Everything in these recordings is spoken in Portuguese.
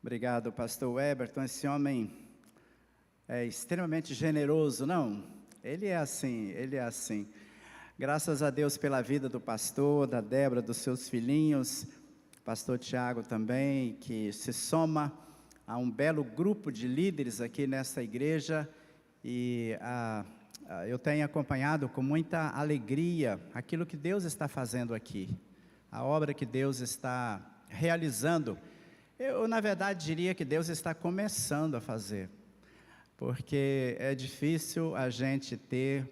Obrigado, pastor Weberton. Esse homem é extremamente generoso, não? Ele é assim, ele é assim. Graças a Deus pela vida do pastor, da Débora, dos seus filhinhos, pastor Tiago também, que se soma a um belo grupo de líderes aqui nessa igreja. E eu tenho acompanhado com muita alegria aquilo que Deus está fazendo aqui, a obra que Deus está realizando. Eu, na verdade, diria que Deus está começando a fazer, porque é difícil a gente ter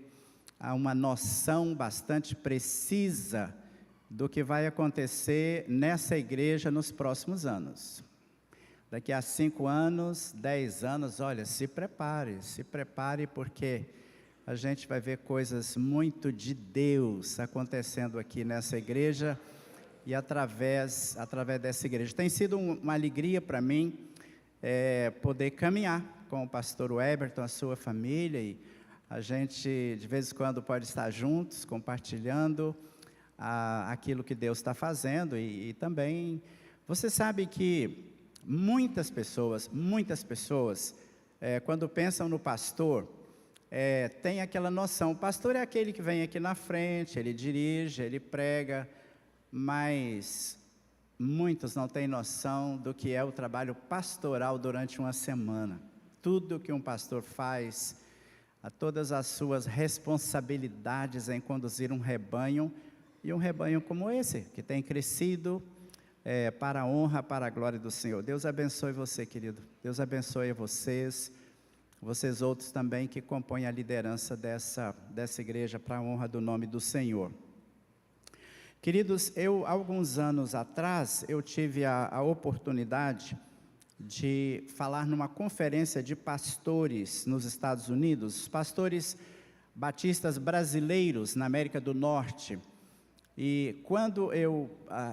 uma noção bastante precisa do que vai acontecer nessa igreja nos próximos anos. Daqui a 5 anos, 10 anos, olha, se prepare, porque a gente vai ver coisas muito de Deus acontecendo aqui nessa igreja e através dessa igreja. Tem sido uma alegria para mim poder caminhar com o pastor Weberton, a sua família, e a gente de vez em quando pode estar juntos, compartilhando aquilo que Deus está fazendo, e também, você sabe que muitas pessoas, quando pensam no pastor, tem aquela noção, o pastor é aquele que vem aqui na frente, ele dirige, ele prega, mas muitos não têm noção do que é o trabalho pastoral durante uma semana. Tudo que um pastor faz, todas as suas responsabilidades em conduzir um rebanho, e um rebanho como esse, que tem crescido para a honra, para a glória do Senhor. Deus abençoe você, querido. Deus abençoe vocês outros também que compõem a liderança dessa igreja, para a honra do nome do Senhor. Queridos, alguns anos atrás, eu tive a oportunidade de falar numa conferência de pastores nos Estados Unidos, pastores batistas brasileiros na América do Norte. E quando eu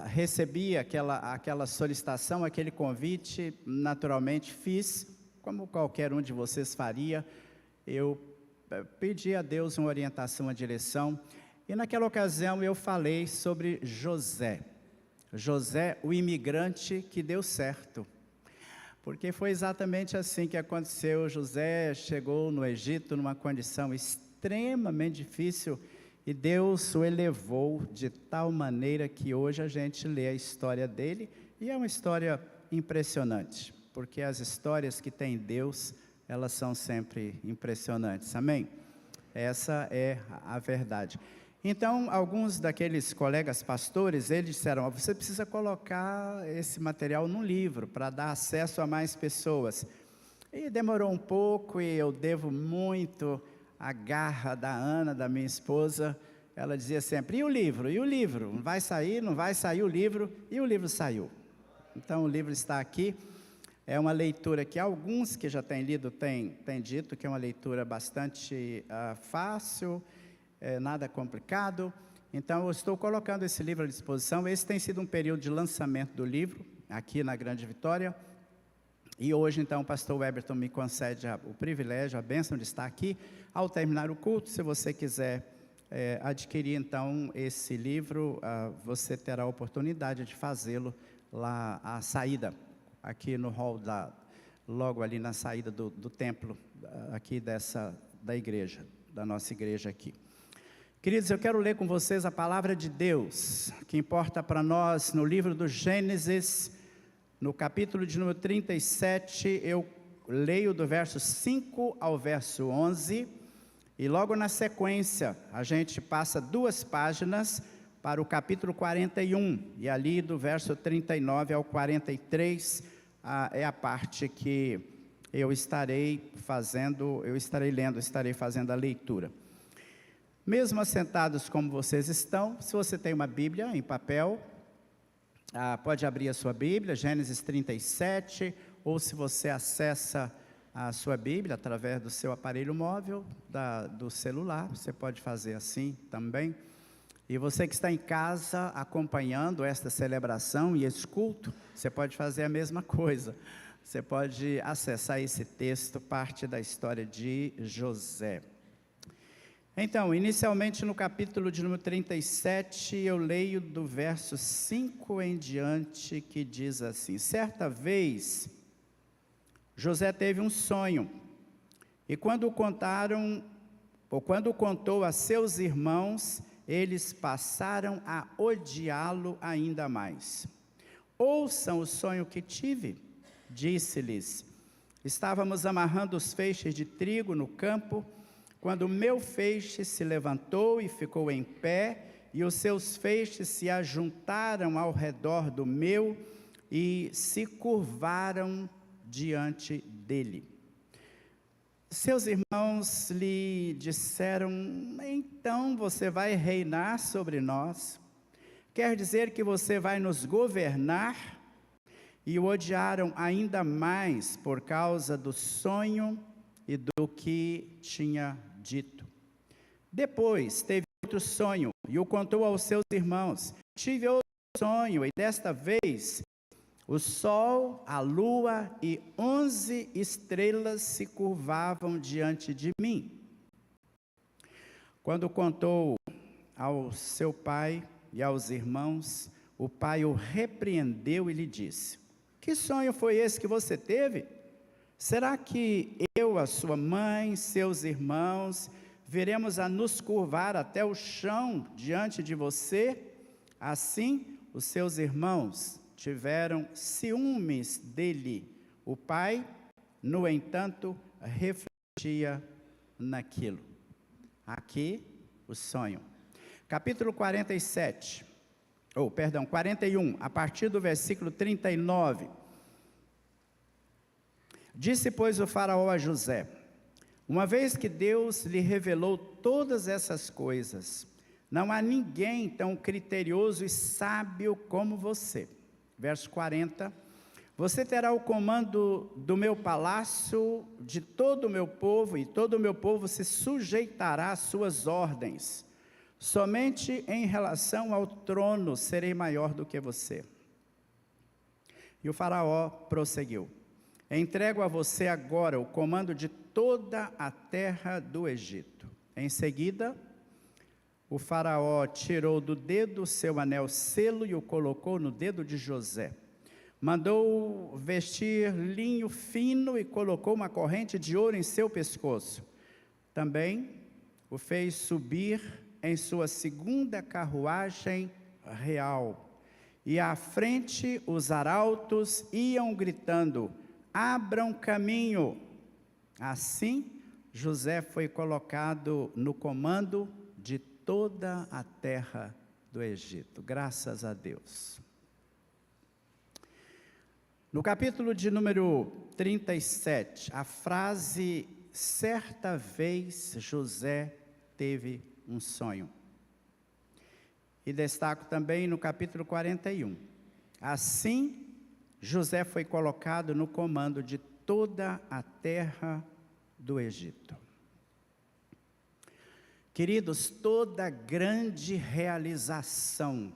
recebi aquela solicitação, aquele convite, naturalmente fiz, como qualquer um de vocês faria. Eu pedi a Deus uma orientação, uma direção. E naquela ocasião eu falei sobre José, o imigrante que deu certo, porque foi exatamente assim que aconteceu. José chegou no Egito numa condição extremamente difícil, e Deus o elevou de tal maneira que hoje a gente lê a história dele, e é uma história impressionante, porque as histórias que tem Deus, elas são sempre impressionantes, amém? Essa é a verdade. Então, alguns daqueles colegas pastores, eles disseram, você precisa colocar esse material num livro, para dar acesso a mais pessoas. E demorou um pouco, e eu devo muito à garra da Ana, da minha esposa. Ela dizia sempre, e o livro? E o livro? Não vai sair o livro? E o livro saiu. Então, o livro está aqui. É uma leitura que alguns que já têm lido têm dito que é uma leitura bastante fácil, nada complicado. Então eu estou colocando esse livro à disposição. Esse tem sido um período de lançamento do livro, aqui na Grande Vitória, e hoje então o pastor Weberton me concede o privilégio, a bênção de estar aqui. Ao terminar o culto, se você quiser adquirir então esse livro, você terá a oportunidade de fazê-lo lá à saída, aqui no hall, logo ali na saída do templo, aqui da igreja, da nossa igreja aqui. Queridos, eu quero ler com vocês a palavra de Deus, que importa para nós no livro do Gênesis, no capítulo de número 37, eu leio do verso 5 ao verso 11, e logo na sequência, a gente passa 2 páginas para o capítulo 41, e ali do verso 39 ao 43, é a parte que eu estarei lendo, estarei fazendo a leitura. Mesmo assentados como vocês estão, se você tem uma Bíblia em papel, pode abrir a sua Bíblia, Gênesis 37, ou se você acessa a sua Bíblia através do seu aparelho móvel, do celular, você pode fazer assim também. E você que está em casa acompanhando esta celebração e esse culto, você pode fazer a mesma coisa. Você pode acessar esse texto, parte da história de José. Então, inicialmente no capítulo de número 37, eu leio do verso 5 em diante, que diz assim: certa vez, José teve um sonho, e quando contou a seus irmãos, eles passaram a odiá-lo ainda mais. Ouçam o sonho que tive, disse-lhes. Estávamos amarrando os feixes de trigo no campo, quando o meu feixe se levantou e ficou em pé, e os seus feixes se ajuntaram ao redor do meu e se curvaram diante dele. Seus irmãos lhe disseram: então você vai reinar sobre nós? Quer dizer que você vai nos governar? E o odiaram ainda mais por causa do sonho e do que tinha dito. Depois teve outro sonho e o contou aos seus irmãos. Tive outro sonho, e desta vez o sol, a lua e 11 estrelas se curvavam diante de mim. Quando contou ao seu pai e aos irmãos, o pai o repreendeu e lhe disse: que sonho foi esse que você teve? Será que eu, a sua mãe, seus irmãos, viremos a nos curvar até o chão diante de você? Assim, os seus irmãos tiveram ciúmes dele. O pai, no entanto, refletia naquilo. Aqui, o sonho. Capítulo 41, a partir do versículo 39. Disse, pois, o faraó a José: uma vez que Deus lhe revelou todas essas coisas, não há ninguém tão criterioso e sábio como você. Verso 40, você terá o comando do meu palácio, de todo o meu povo, e todo o meu povo se sujeitará às suas ordens. Somente em relação ao trono serei maior do que você. E o faraó prosseguiu: entrego a você agora o comando de toda a terra do Egito. Em seguida, o faraó tirou do dedo o seu anel selo e o colocou no dedo de José. Mandou vestir linho fino e colocou uma corrente de ouro em seu pescoço. Também o fez subir em sua segunda carruagem real. E à frente os arautos iam gritando: abram caminho. Assim, José foi colocado no comando de toda a terra do Egito. Graças a Deus. No capítulo de número 37, a frase, certa vez José teve um sonho. E destaco também no capítulo 41. Assim, José foi colocado no comando de toda a terra do Egito. Queridos, toda grande realização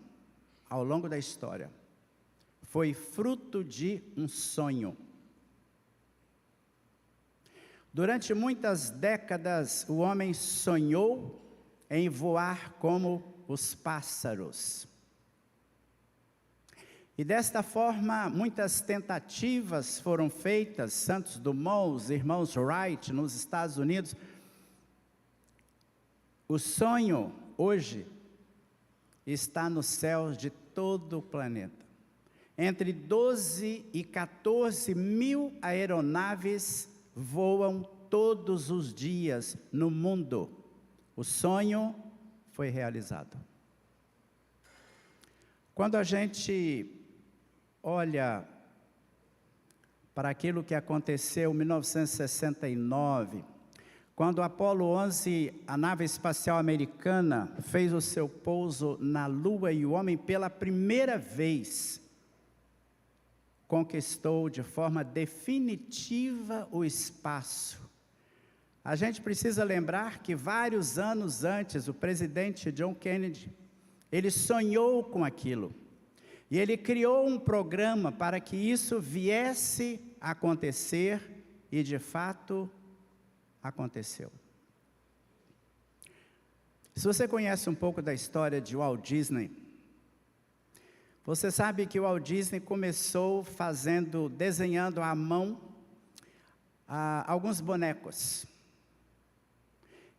ao longo da história foi fruto de um sonho. Durante muitas décadas, o homem sonhou em voar como os pássaros. E desta forma, muitas tentativas foram feitas. Santos Dumont, os irmãos Wright, nos Estados Unidos. O sonho, hoje, está nos céus de todo o planeta. Entre 12 e 14 mil aeronaves voam todos os dias no mundo. O sonho foi realizado. Quando a gente olha para aquilo que aconteceu em 1969, quando o Apollo 11, a nave espacial americana, fez o seu pouso na Lua e o homem pela primeira vez conquistou de forma definitiva o espaço. A gente precisa lembrar que vários anos antes, o presidente John Kennedy, ele sonhou com aquilo. E ele criou um programa para que isso viesse a acontecer, e de fato aconteceu. Se você conhece um pouco da história de Walt Disney, você sabe que o Walt Disney começou desenhando à mão alguns bonecos.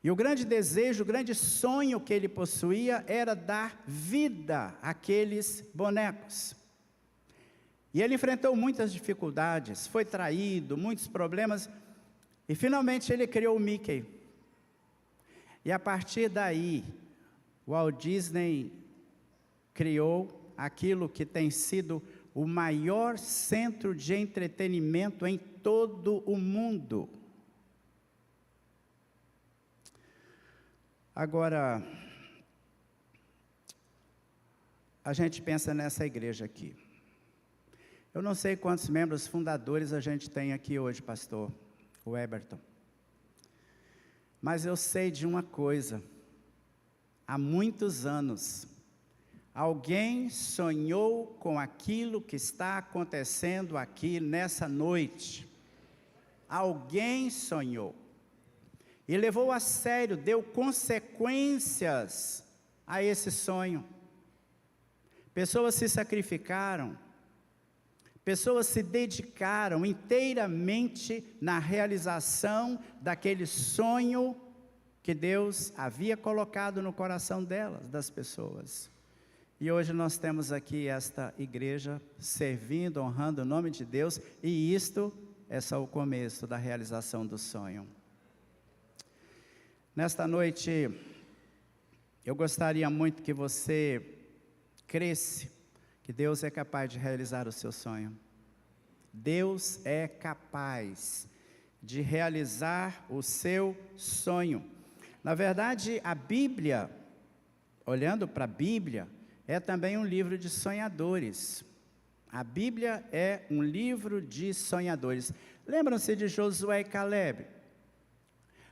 E o grande desejo, o grande sonho que ele possuía era dar vida àqueles bonecos. E ele enfrentou muitas dificuldades, foi traído, muitos problemas, e finalmente ele criou o Mickey. E a partir daí, o Walt Disney criou aquilo que tem sido o maior centro de entretenimento em todo o mundo. Agora, a gente pensa nessa igreja aqui. Eu não sei quantos membros fundadores a gente tem aqui hoje, pastor, o Eberton. Mas eu sei de uma coisa. Há muitos anos, alguém sonhou com aquilo que está acontecendo aqui nessa noite. Alguém sonhou. E levou a sério, deu consequências a esse sonho. Pessoas se sacrificaram, pessoas se dedicaram inteiramente na realização daquele sonho que Deus havia colocado no coração delas, das pessoas. E hoje nós temos aqui esta igreja servindo, honrando o nome de Deus, e isto é só o começo da realização do sonho. Nesta noite, eu gostaria muito que você cresce, que Deus é capaz de realizar o seu sonho. Deus é capaz de realizar o seu sonho. Na verdade, a Bíblia, olhando para a Bíblia, é também um livro de sonhadores. A Bíblia é um livro de sonhadores. Lembram-se de Josué e Caleb?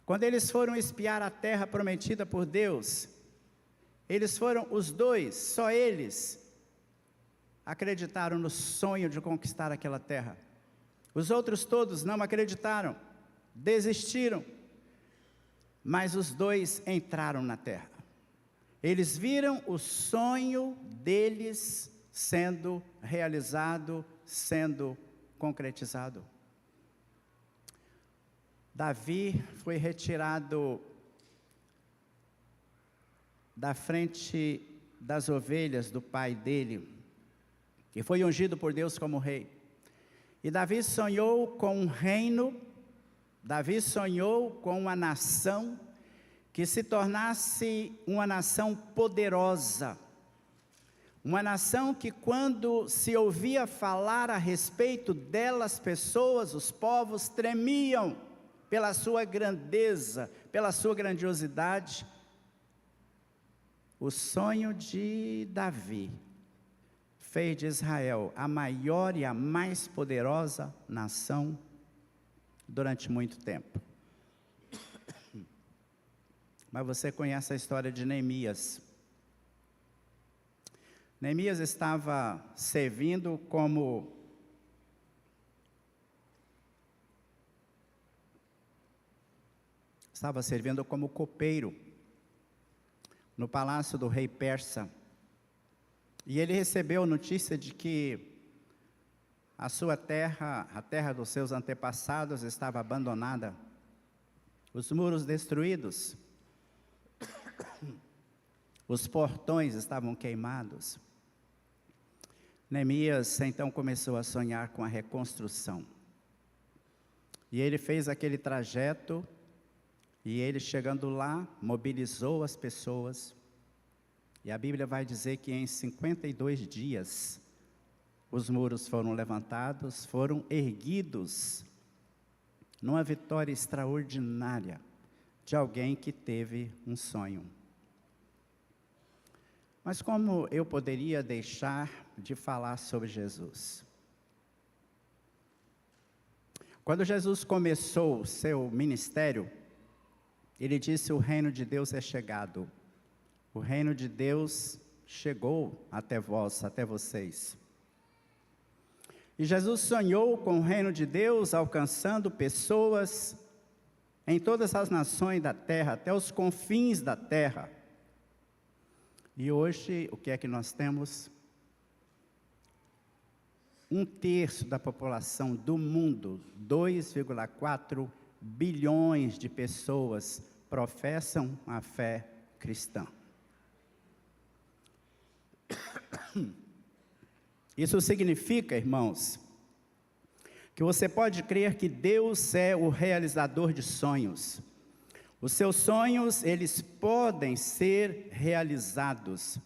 Quando eles foram espiar a terra prometida por Deus, eles foram os dois, só eles, acreditaram no sonho de conquistar aquela terra. Os outros todos não acreditaram, desistiram, mas os dois entraram na terra. Eles viram o sonho deles sendo realizado, sendo concretizado. Davi foi retirado da frente das ovelhas do pai dele, e foi ungido por Deus como rei. E Davi sonhou com um reino, Davi sonhou com uma nação que se tornasse uma nação poderosa, uma nação que, quando se ouvia falar a respeito dela, as pessoas, os povos tremiam pela sua grandeza, pela sua grandiosidade. O sonho de Davi fez de Israel a maior e a mais poderosa nação durante muito tempo. Mas você conhece a história de Neemias. Neemias estava servindo como copeiro no palácio do rei persa. E ele recebeu notícia de que a sua terra, a terra dos seus antepassados, estava abandonada, os muros destruídos, os portões estavam queimados. Neemias então começou a sonhar com a reconstrução. E ele fez aquele trajeto, e ele, chegando lá, mobilizou as pessoas. E a Bíblia vai dizer que em 52 dias, os muros foram levantados, foram erguidos, numa vitória extraordinária de alguém que teve um sonho. Mas como eu poderia deixar de falar sobre Jesus? Quando Jesus começou o seu ministério, ele disse: o reino de Deus é chegado. O reino de Deus chegou até vós, até vocês. E Jesus sonhou com o reino de Deus, alcançando pessoas em todas as nações da terra, até os confins da terra. E hoje, o que é que nós temos? 1/3 da população do mundo, 2,4 bilhões de pessoas, professam a fé cristã. Isso significa, irmãos, que você pode crer que Deus é o realizador de sonhos. Os seus sonhos, eles podem ser realizados.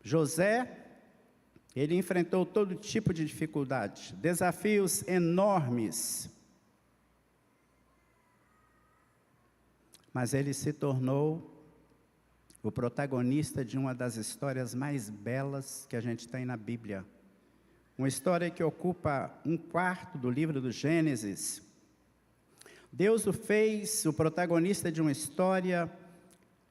José, ele enfrentou todo tipo de dificuldade, desafios enormes. Mas ele se tornou o protagonista de uma das histórias mais belas que a gente tem na Bíblia. Uma história que ocupa 1/4 do livro do Gênesis. Deus o fez o protagonista de uma história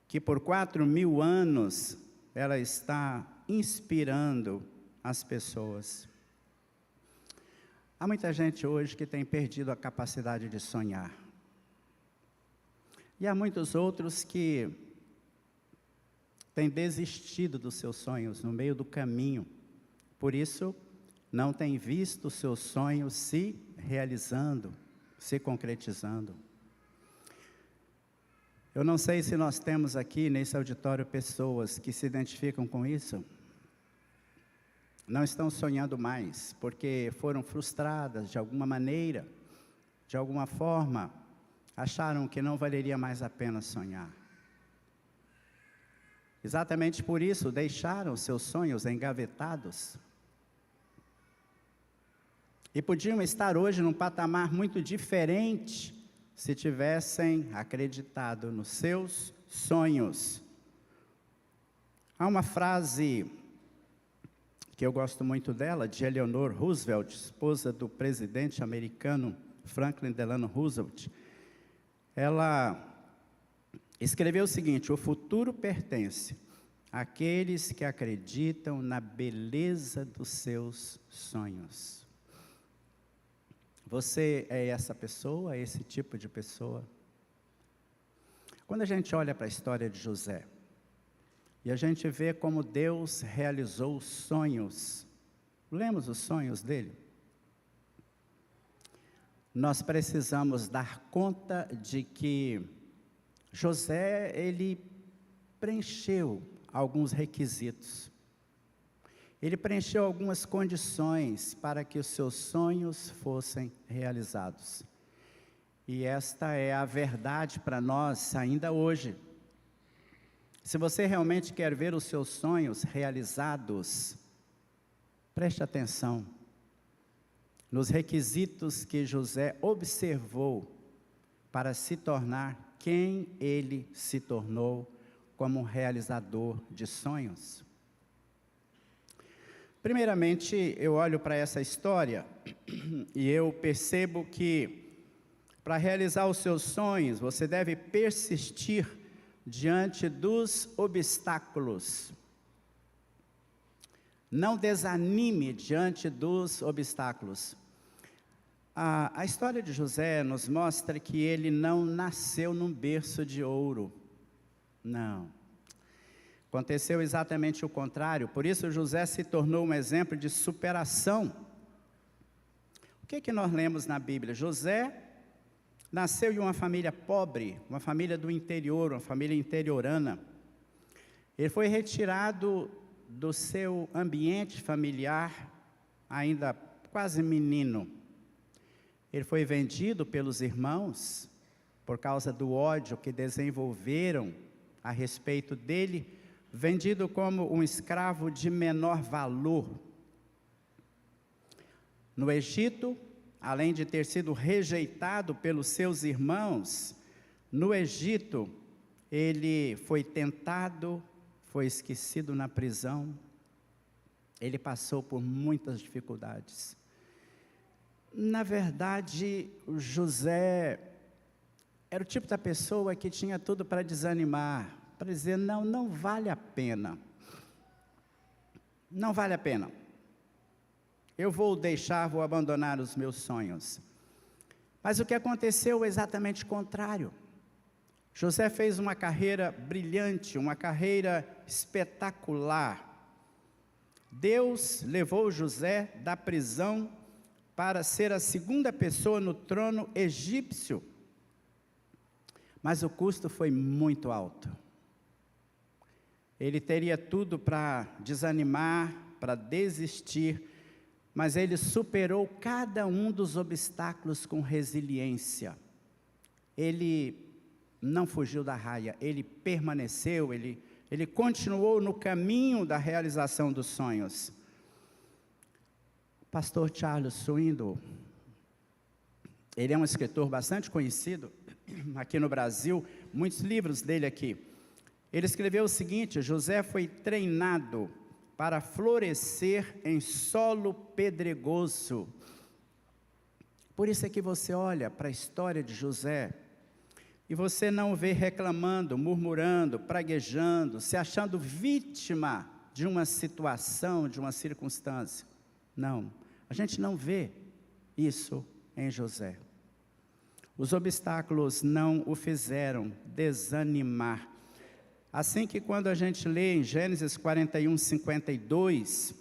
que por 4.000 anos ela está inspirando as pessoas. Há muita gente hoje que tem perdido a capacidade de sonhar. E há muitos outros que têm desistido dos seus sonhos no meio do caminho. Por isso, não têm visto os seus sonhos se realizando, se concretizando. Eu não sei se nós temos aqui nesse auditório pessoas que se identificam com isso. Não estão sonhando mais, porque foram frustradas de alguma maneira, de alguma forma, acharam que não valeria mais a pena sonhar. Exatamente por isso, deixaram seus sonhos engavetados. E podiam estar hoje num patamar muito diferente, se tivessem acreditado nos seus sonhos. Há uma frase que eu gosto muito dela, de Eleanor Roosevelt, esposa do presidente americano Franklin Delano Roosevelt. Ela escreveu o seguinte: o futuro pertence àqueles que acreditam na beleza dos seus sonhos. Você é essa pessoa, esse tipo de pessoa? Quando a gente olha para a história de José, e a gente vê como Deus realizou os sonhos, lemos os sonhos dele? Nós precisamos dar conta de que José, ele preencheu alguns requisitos. Ele preencheu algumas condições para que os seus sonhos fossem realizados. E esta é a verdade para nós ainda hoje. Se você realmente quer ver os seus sonhos realizados, preste atenção nos requisitos que José observou para se tornar quem ele se tornou como realizador de sonhos. Primeiramente, eu olho para essa história e eu percebo que para realizar os seus sonhos, você deve persistir diante dos obstáculos. Não desanime diante dos obstáculos. A história de José nos mostra que ele não nasceu num berço de ouro. Não. Aconteceu exatamente o contrário. Por isso José se tornou um exemplo de superação. O que nós lemos na Bíblia? José nasceu em uma família pobre, uma família do interior, uma família interiorana. Ele foi retirado do seu ambiente familiar, ainda quase menino. Ele foi vendido pelos irmãos, por causa do ódio que desenvolveram a respeito dele, vendido como um escravo de menor valor. No Egito, além de ter sido rejeitado pelos seus irmãos, no Egito, ele foi tentado, foi esquecido na prisão, ele passou por muitas dificuldades. Na verdade, o José era o tipo da pessoa que tinha tudo para desanimar, para dizer, não vale a pena, não vale a pena, eu vou abandonar os meus sonhos. Mas o que aconteceu é exatamente o contrário. José fez uma carreira brilhante, uma carreira espetacular. Deus levou José da prisão para ser a segunda pessoa no trono egípcio. Mas o custo foi muito alto. Ele teria tudo para desanimar, para desistir, mas ele superou cada um dos obstáculos com resiliência. Ele não fugiu da raia, ele permaneceu, ele continuou no caminho da realização dos sonhos. Pastor Charles Swindoll, ele é um escritor bastante conhecido aqui no Brasil, muitos livros dele aqui. Ele escreveu o seguinte: José foi treinado para florescer em solo pedregoso. Por isso é que você olha para a história de José, e você não o vê reclamando, murmurando, praguejando, se achando vítima de uma situação, de uma circunstância. Não, a gente não vê isso em José. Os obstáculos não o fizeram desanimar. Assim que quando a gente lê em Gênesis 41, 52,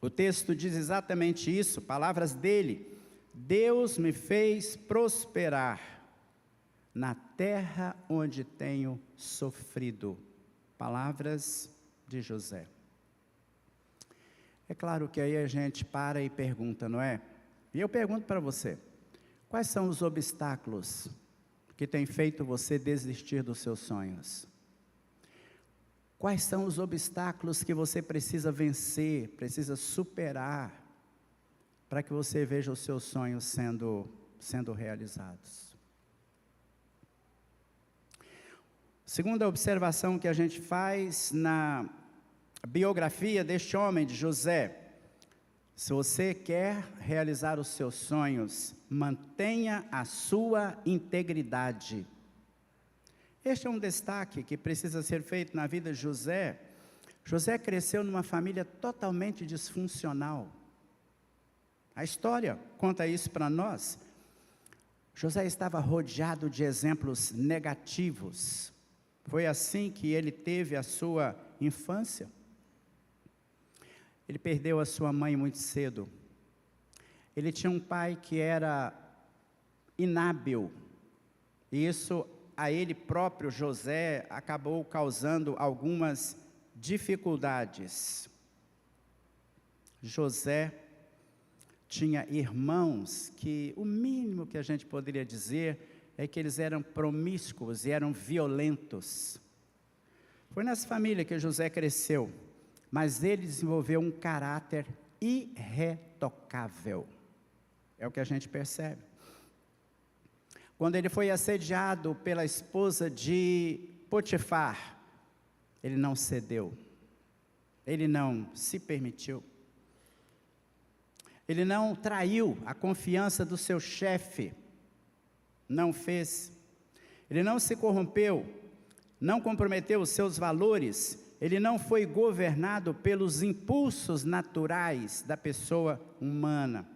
o texto diz exatamente isso, palavras dele: Deus me fez prosperar na terra onde tenho sofrido. Palavras de José. É claro que aí a gente para e pergunta, não é? E eu pergunto para você, quais são os obstáculos que têm feito você desistir dos seus sonhos? Quais são os obstáculos que você precisa vencer, precisa superar, para que você veja os seus sonhos sendo realizados? Segunda observação que a gente faz na biografia deste homem, de José: se você quer realizar os seus sonhos, mantenha a sua integridade. Este é um destaque que precisa ser feito na vida de José. José cresceu numa família totalmente disfuncional. A história conta isso para nós. José estava rodeado de exemplos negativos. Foi assim que ele teve a sua infância. Ele perdeu a sua mãe muito cedo. Ele tinha um pai que era inábil. E isso a ele próprio, José, acabou causando algumas dificuldades. José tinha irmãos que o mínimo que a gente poderia dizer é que eles eram promíscuos e eram violentos. Foi nessa família que José cresceu, mas ele desenvolveu um caráter irretocável. É o que a gente percebe. Quando ele foi assediado pela esposa de Potifar, ele não cedeu, ele não se permitiu, ele não traiu a confiança do seu chefe, não fez, ele não se corrompeu, não comprometeu os seus valores, ele não foi governado pelos impulsos naturais da pessoa humana.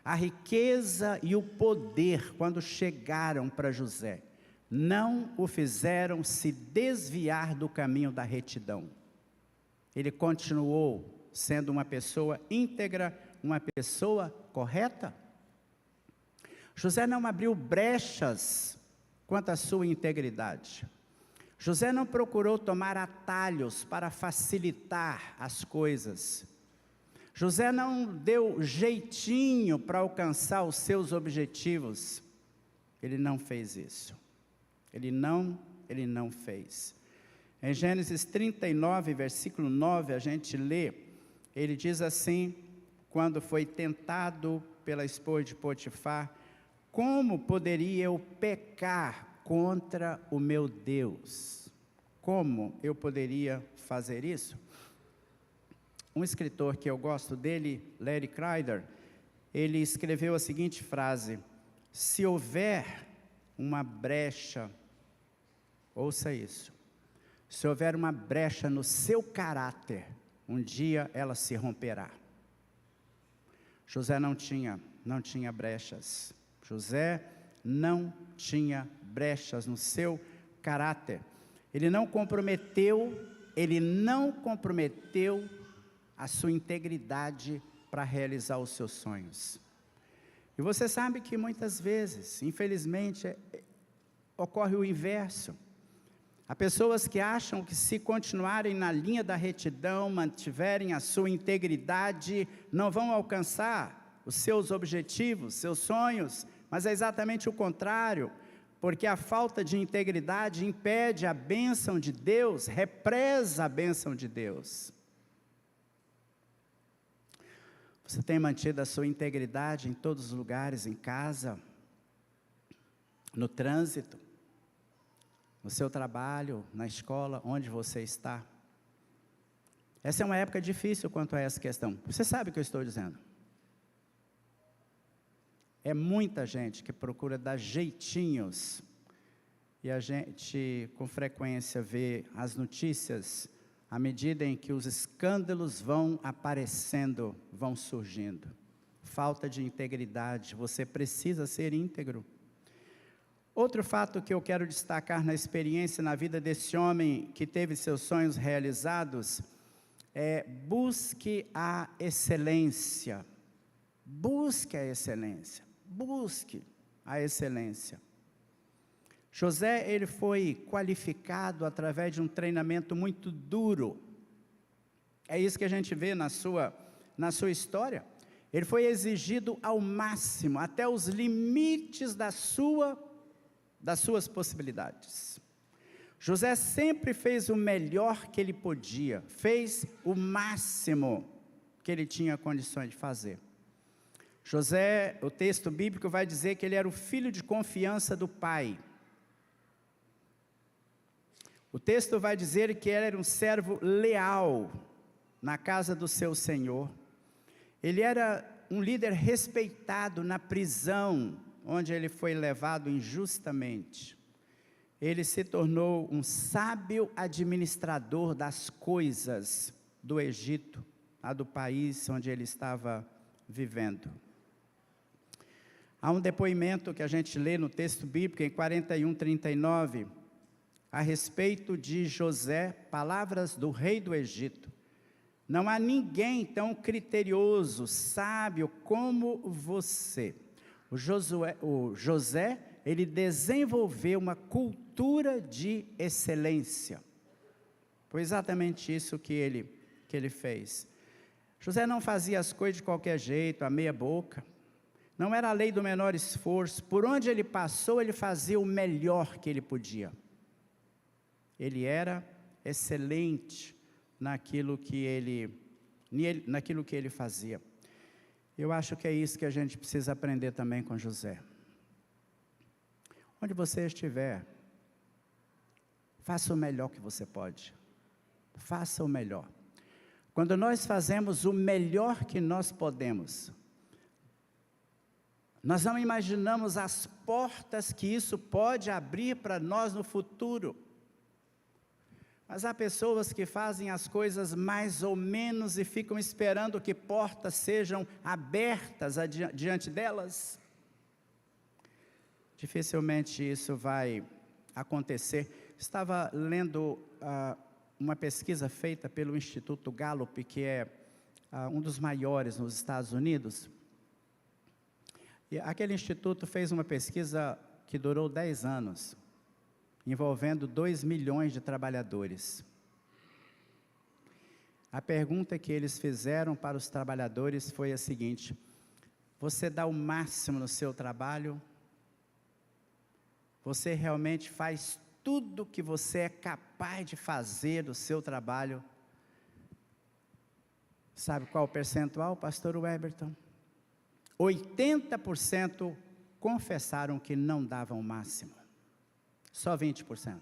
A riqueza e o poder, quando chegaram para José, não o fizeram se desviar do caminho da retidão. Ele continuou sendo uma pessoa íntegra, uma pessoa correta. José não abriu brechas quanto à sua integridade. José não procurou tomar atalhos para facilitar as coisas. José não deu jeitinho para alcançar os seus objetivos. Ele não fez isso. Ele não fez. Em Gênesis 39, versículo 9, a gente lê, ele diz assim, quando foi tentado pela esposa de Potifar: como poderia eu pecar contra o meu Deus? Como eu poderia fazer isso? Um escritor que eu gosto dele, Larry Kreider, ele escreveu a seguinte frase: se houver uma brecha, ouça isso, se houver uma brecha no seu caráter, um dia ela se romperá. José não tinha brechas. José não tinha brechas no seu caráter. Ele não comprometeu a sua integridade para realizar os seus sonhos. E você sabe que muitas vezes, infelizmente, ocorre o inverso. Há pessoas que acham que se continuarem na linha da retidão, mantiverem a sua integridade, não vão alcançar os seus objetivos, seus sonhos, mas é exatamente o contrário, porque a falta de integridade impede a bênção de Deus, represa a bênção de Deus. Você tem mantido a sua integridade em todos os lugares, em casa, no trânsito, no seu trabalho, na escola, onde você está? Essa é uma época difícil quanto a essa questão. Você sabe o que eu estou dizendo. É muita gente que procura dar jeitinhos, e a gente com frequência vê as notícias, à medida em que os escândalos vão aparecendo, vão surgindo. Falta de integridade, você precisa ser íntegro. Outro fato que eu quero destacar na experiência, na vida desse homem que teve seus sonhos realizados, é busque a excelência. Busque a excelência. Busque a excelência. José, ele foi qualificado através de um treinamento muito duro. É isso que a gente vê na sua história. Ele foi exigido ao máximo, até os limites das suas possibilidades. José sempre fez o melhor que ele podia, fez o máximo que ele tinha condições de fazer. José, o texto bíblico vai dizer que ele era o filho de confiança do pai. O texto vai dizer que ele era um servo leal na casa do seu senhor. Ele era um líder respeitado na prisão, onde ele foi levado injustamente. Ele se tornou um sábio administrador das coisas do Egito, do país onde ele estava vivendo. Há um depoimento que a gente lê no texto bíblico, em 41:39, a respeito de José, palavras do rei do Egito. Não há ninguém tão criterioso, sábio como você. O José, ele desenvolveu uma cultura de excelência. Foi exatamente isso que ele fez. José não fazia as coisas de qualquer jeito, a meia boca. Não era a lei do menor esforço. Por onde ele passou, ele fazia o melhor que ele podia. Ele era excelente naquilo que ele fazia. Eu acho que é isso que a gente precisa aprender também com José. Onde você estiver, faça o melhor que você pode. Faça o melhor. Quando nós fazemos o melhor que nós podemos, nós não imaginamos as portas que isso pode abrir para nós no futuro. Mas há pessoas que fazem as coisas mais ou menos e ficam esperando que portas sejam abertas diante delas. Dificilmente isso vai acontecer. Estava lendo uma pesquisa feita pelo Instituto Gallup, que é um dos maiores nos Estados Unidos. E aquele instituto fez uma pesquisa que durou 10 anos, envolvendo 2 milhões de trabalhadores. A pergunta que eles fizeram para os trabalhadores foi a seguinte: você dá o máximo no seu trabalho? Você realmente faz tudo o que você é capaz de fazer do seu trabalho? Sabe qual o percentual, pastor Weberton? 80% confessaram que não davam o máximo. Só 20%.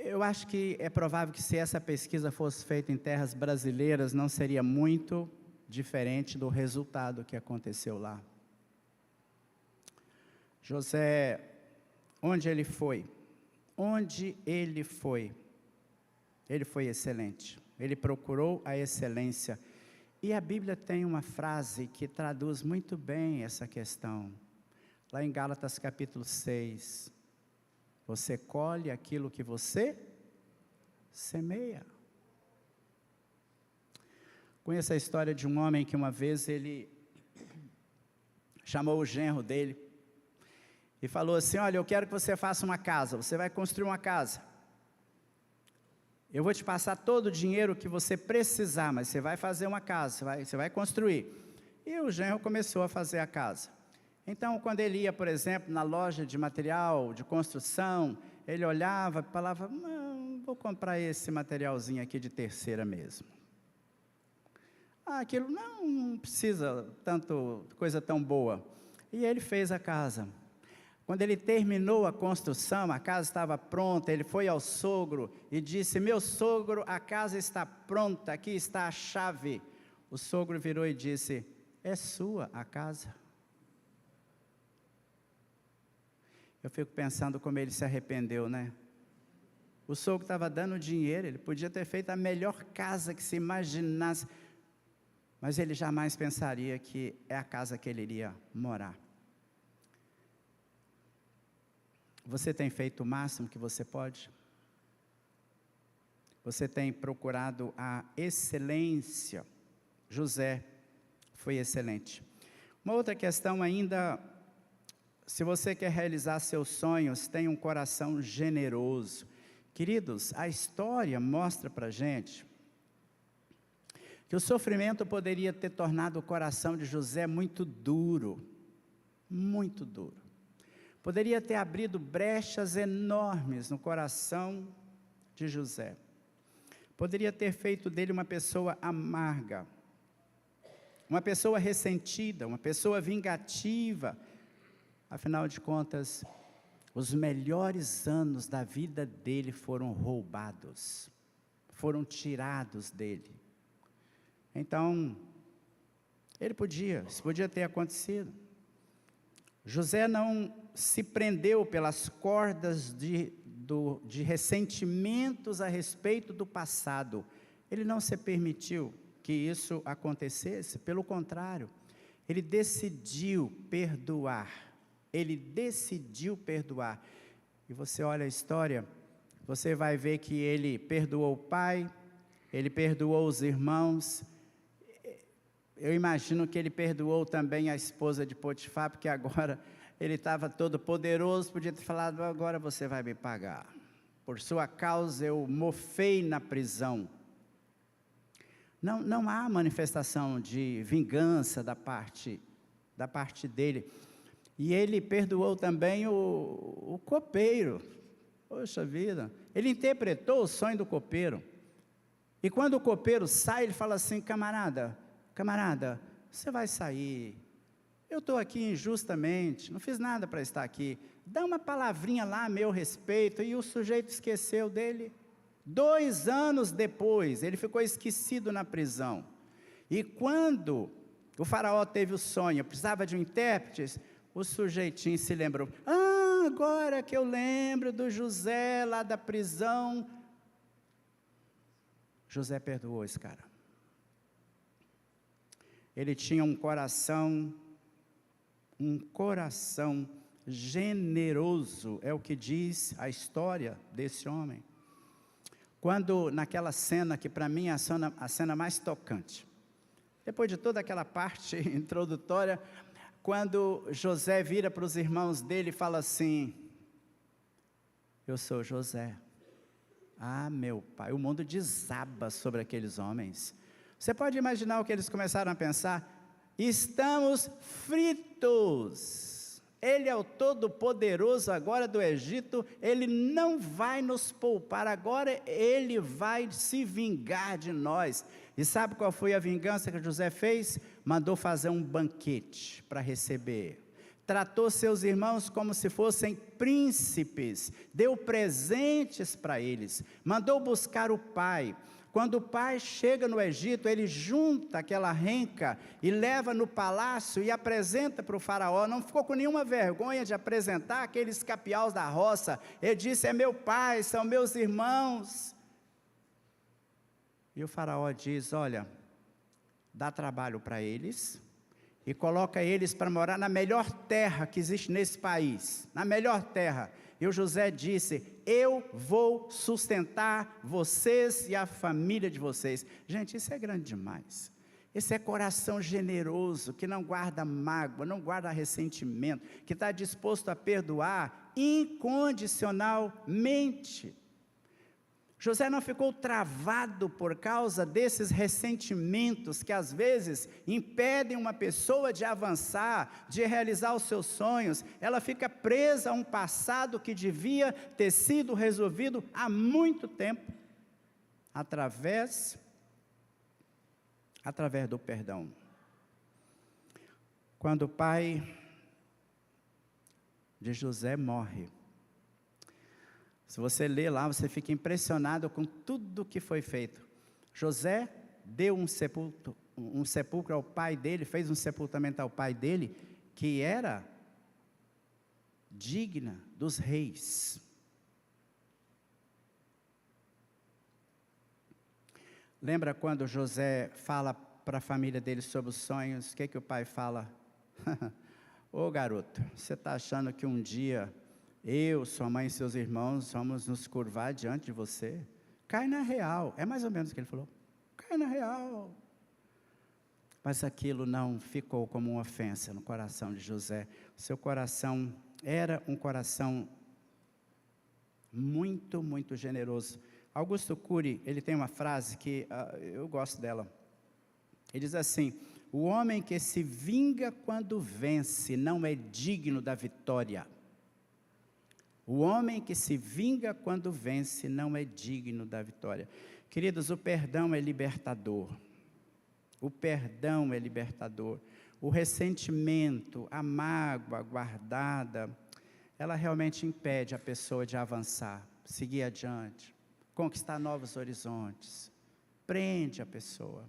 Eu acho que é provável que se essa pesquisa fosse feita em terras brasileiras, não seria muito diferente do resultado que aconteceu lá. José, onde ele foi? Onde ele foi excelente. Ele procurou a excelência. E a Bíblia tem uma frase que traduz muito bem essa questão. Lá em Gálatas capítulo 6. Você colhe aquilo que você semeia. Conheço a história de um homem que uma vez ele chamou o genro dele e falou assim: olha, eu quero que você faça uma casa, você vai construir uma casa. Eu vou te passar todo o dinheiro que você precisar, mas você vai fazer uma casa, você vai construir. E o genro começou a fazer a casa. Então, quando ele ia, por exemplo, na loja de material de construção, ele olhava e falava: não, vou comprar esse materialzinho aqui de terceira mesmo. Aquilo não precisa tanto, coisa tão boa. E ele fez a casa. Quando ele terminou a construção, a casa estava pronta, ele foi ao sogro e disse: meu sogro, a casa está pronta, aqui está a chave. O sogro virou e disse: é sua a casa? Eu fico pensando como ele se arrependeu, né? O sogro estava dando dinheiro, ele podia ter feito a melhor casa que se imaginasse, mas ele jamais pensaria que é a casa que ele iria morar. Você tem feito o máximo que você pode? Você tem procurado a excelência? José foi excelente. Uma outra questão ainda: se você quer realizar seus sonhos, tenha um coração generoso. Queridos, a história mostra para a gente que o sofrimento poderia ter tornado o coração de José muito duro, muito duro. Poderia ter abrido brechas enormes no coração de José. Poderia ter feito dele uma pessoa amarga, uma pessoa ressentida, uma pessoa vingativa. Afinal de contas, os melhores anos da vida dele foram roubados, foram tirados dele. Então, isso podia ter acontecido. José não se prendeu pelas cordas de ressentimentos a respeito do passado. Ele não se permitiu que isso acontecesse, pelo contrário, ele decidiu perdoar. Ele decidiu perdoar. E você olha a história, você vai ver que ele perdoou o pai, ele perdoou os irmãos. Eu imagino que ele perdoou também a esposa de Potifar, porque agora ele estava todo poderoso, podia ter falado: agora você vai me pagar. Por sua causa eu mofei na prisão. Não há manifestação de vingança da parte dele. E ele perdoou também o copeiro. Poxa vida, ele interpretou o sonho do copeiro. E quando o copeiro sai, ele fala assim: camarada, você vai sair. Eu estou aqui injustamente, não fiz nada para estar aqui. Dá uma palavrinha lá a meu respeito. E o sujeito esqueceu dele. 2 anos depois, ele ficou esquecido na prisão. E quando o faraó teve o sonho, precisava de um intérprete, o sujeitinho se lembrou: agora que eu lembro do José lá da prisão. José perdoou esse cara. Ele tinha um coração generoso, é o que diz a história desse homem. Quando naquela cena, que para mim é a cena mais tocante, depois de toda aquela parte introdutória, quando José vira para os irmãos dele e fala assim: eu sou José. Meu pai, o mundo desaba sobre aqueles homens. Você pode imaginar o que eles começaram a pensar? Estamos fritos. Ele é o Todo-Poderoso agora do Egito, Ele não vai nos poupar, agora Ele vai se vingar de nós. E sabe qual foi a vingança que José fez? Mandou fazer um banquete para receber. Tratou seus irmãos como se fossem príncipes, deu presentes para eles, mandou buscar o pai. Quando o pai chega no Egito, ele junta aquela renca e leva no palácio e apresenta para o faraó. Não ficou com nenhuma vergonha de apresentar aqueles capiaus da roça. Ele disse: é meu pai, são meus irmãos. E o faraó diz: olha, dá trabalho para eles e coloca eles para morar na melhor terra que existe nesse país, na melhor terra. E o José disse: eu vou sustentar vocês e a família de vocês. Gente, isso é grande demais. Esse é coração generoso, que não guarda mágoa, não guarda ressentimento, que está disposto a perdoar incondicionalmente. José não ficou travado por causa desses ressentimentos que às vezes impedem uma pessoa de avançar, de realizar os seus sonhos. Ela fica presa a um passado que devia ter sido resolvido há muito tempo, através do perdão. Quando o pai de José morre, se você ler lá, você fica impressionado com tudo que foi feito. José deu um sepulcro ao pai dele, fez um sepultamento ao pai dele, que era digna dos reis. Lembra quando José fala para a família dele sobre os sonhos? O que o pai fala? Ô garoto, você está achando que um dia eu, sua mãe e seus irmãos vamos nos curvar diante de você? Cai na real. É mais ou menos o que ele falou. Cai na real. Mas aquilo não ficou como uma ofensa no coração de José. O seu coração era um coração muito, muito generoso. Augusto Cury, ele tem uma frase que eu gosto dela. Ele diz assim: o homem que se vinga quando vence não é digno da vitória. O homem que se vinga quando vence não é digno da vitória. Queridos, o perdão é libertador. O perdão é libertador. O ressentimento, a mágoa guardada, ela realmente impede a pessoa de avançar, seguir adiante, conquistar novos horizontes. Prende a pessoa.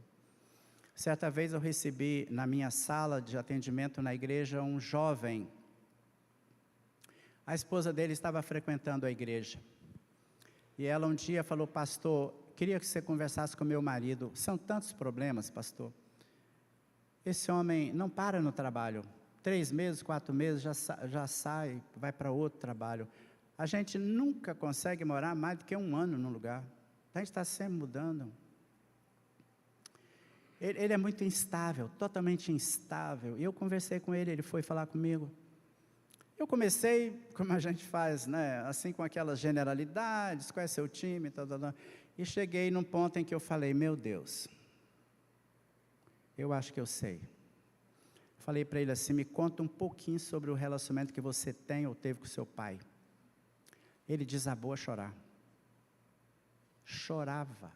Certa vez eu recebi na minha sala de atendimento na igreja um jovem. A esposa dele estava frequentando a igreja. E ela um dia falou: pastor, queria que você conversasse com meu marido. São tantos problemas, pastor. Esse homem não para no trabalho. 3 meses, 4 meses, já sai, vai para outro trabalho. A gente nunca consegue morar mais do que 1 ano num lugar. A gente está sempre mudando. Ele é muito instável, totalmente instável. E eu conversei com ele, ele foi falar comigo. Eu comecei, como a gente faz, né, assim com aquelas generalidades, qual é seu time, e cheguei num ponto em que eu falei: meu Deus, eu acho que eu sei. Falei para ele assim: me conta um pouquinho sobre o relacionamento que você tem ou teve com seu pai. Ele desabou a chorar. Chorava.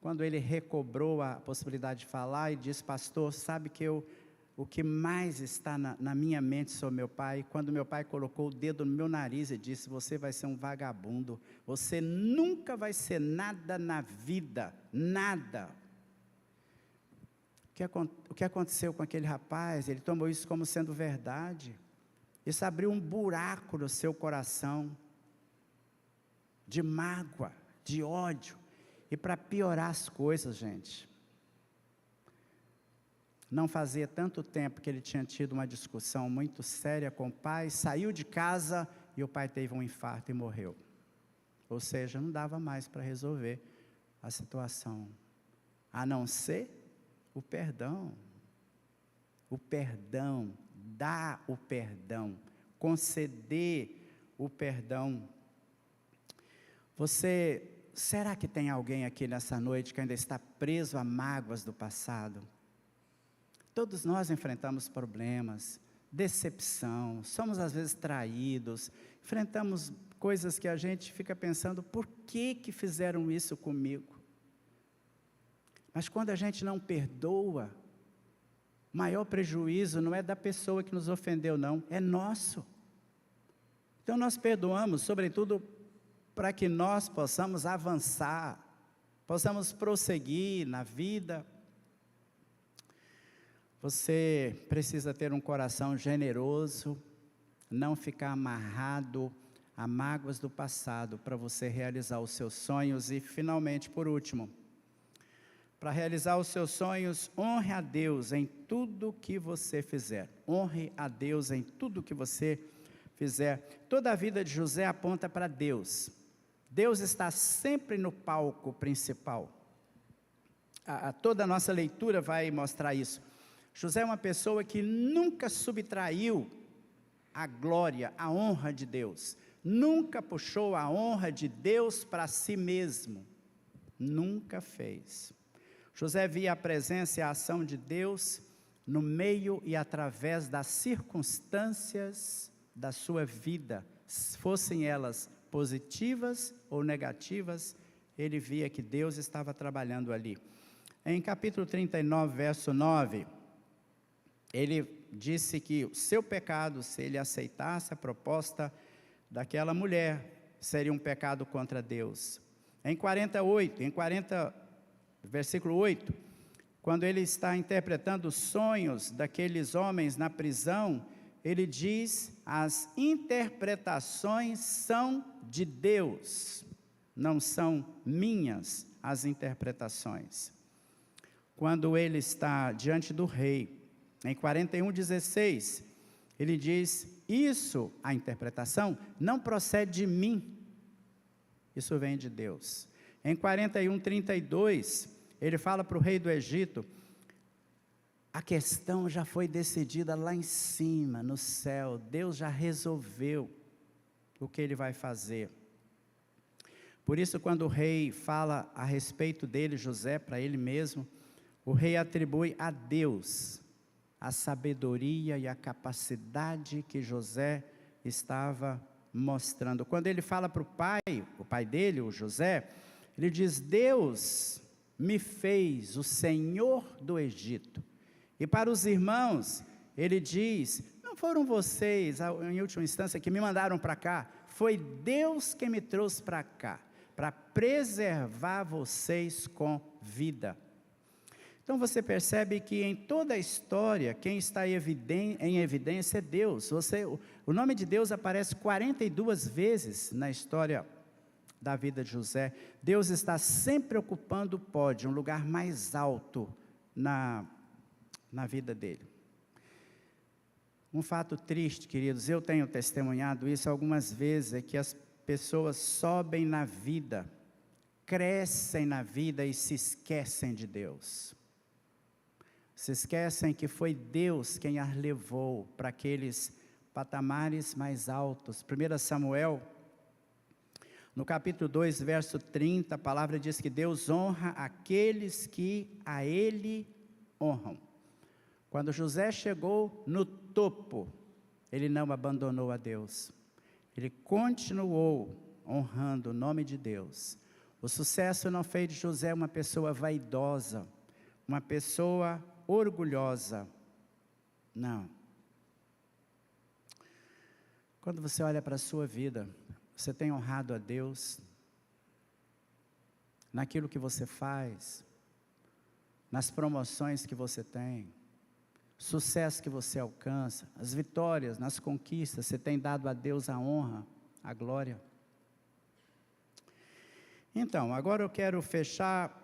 Quando ele recobrou a possibilidade de falar e disse: pastor, sabe que o que mais está na minha mente sobre meu pai, quando meu pai colocou o dedo no meu nariz e disse: você vai ser um vagabundo, você nunca vai ser nada na vida, nada. O que aconteceu com aquele rapaz? Ele tomou isso como sendo verdade. Isso abriu um buraco no seu coração, de mágoa, de ódio. E para piorar as coisas, gente, não fazia tanto tempo que ele tinha tido uma discussão muito séria com o pai, saiu de casa e o pai teve um infarto e morreu. Ou seja, não dava mais para resolver a situação, a não ser o perdão. O perdão, dar o perdão, conceder o perdão. Será que tem alguém aqui nessa noite que ainda está preso a mágoas do passado? Todos nós enfrentamos problemas, decepção, somos às vezes traídos, enfrentamos coisas que a gente fica pensando: por que fizeram isso comigo? Mas quando a gente não perdoa, o maior prejuízo não é da pessoa que nos ofendeu, não, é nosso. Então nós perdoamos, sobretudo, para que nós possamos avançar, possamos prosseguir na vida. Você precisa ter um coração generoso, não ficar amarrado a mágoas do passado, para você realizar os seus sonhos. E finalmente, por último, para realizar os seus sonhos, honre a Deus em tudo que você fizer. Honre a Deus em tudo que você fizer. Toda a vida de José aponta para Deus. Deus está sempre no palco principal. toda a nossa leitura vai mostrar isso. José é uma pessoa que nunca subtraiu a glória, a honra de Deus. Nunca puxou a honra de Deus para si mesmo. Nunca fez. José via a presença e a ação de Deus no meio e através das circunstâncias da sua vida, fossem elas positivas ou negativas, ele via que Deus estava trabalhando ali. Em capítulo 39, verso 9, ele disse que o seu pecado, se ele aceitasse a proposta daquela mulher, seria um pecado contra Deus. Em 40, versículo 8, quando ele está interpretando os sonhos daqueles homens na prisão, ele diz: as interpretações são de Deus, não são minhas as interpretações. Quando ele está diante do rei, em 41:16, ele diz: isso, a interpretação, não procede de mim, isso vem de Deus. Em 41:32, ele fala para o rei do Egito: a questão já foi decidida lá em cima, no céu, Deus já resolveu o que ele vai fazer. Por isso, quando o rei fala a respeito dele, José, para ele mesmo, o rei atribui a Deus a sabedoria e a capacidade que José estava mostrando. Quando ele fala para o pai dele, o José, ele diz: Deus me fez o Senhor do Egito. E para os irmãos, ele diz: não foram vocês, em última instância, que me mandaram para cá, foi Deus que me trouxe para cá, para preservar vocês com vida. Então você percebe que em toda a história, quem está em evidência é Deus. O nome de Deus aparece 42 vezes na história da vida de José. Deus está sempre ocupando o pódio, um lugar mais alto na vida dele. Um fato triste, queridos, eu tenho testemunhado isso algumas vezes, é que as pessoas sobem na vida, crescem na vida e se esquecem de Deus. Se esquecem que foi Deus quem as levou para aqueles patamares mais altos. 1 Samuel, no capítulo 2, verso 30, a palavra diz que Deus honra aqueles que a Ele honram. Quando José chegou no topo, ele não abandonou a Deus. Ele continuou honrando o nome de Deus. O sucesso não fez de José uma pessoa vaidosa, uma pessoa orgulhosa. Não. Quando você olha para a sua vida, você tem honrado a Deus naquilo que você faz, nas promoções que você tem, sucesso que você alcança, as vitórias, nas conquistas, você tem dado a Deus a honra, a glória. Então, agora eu quero fechar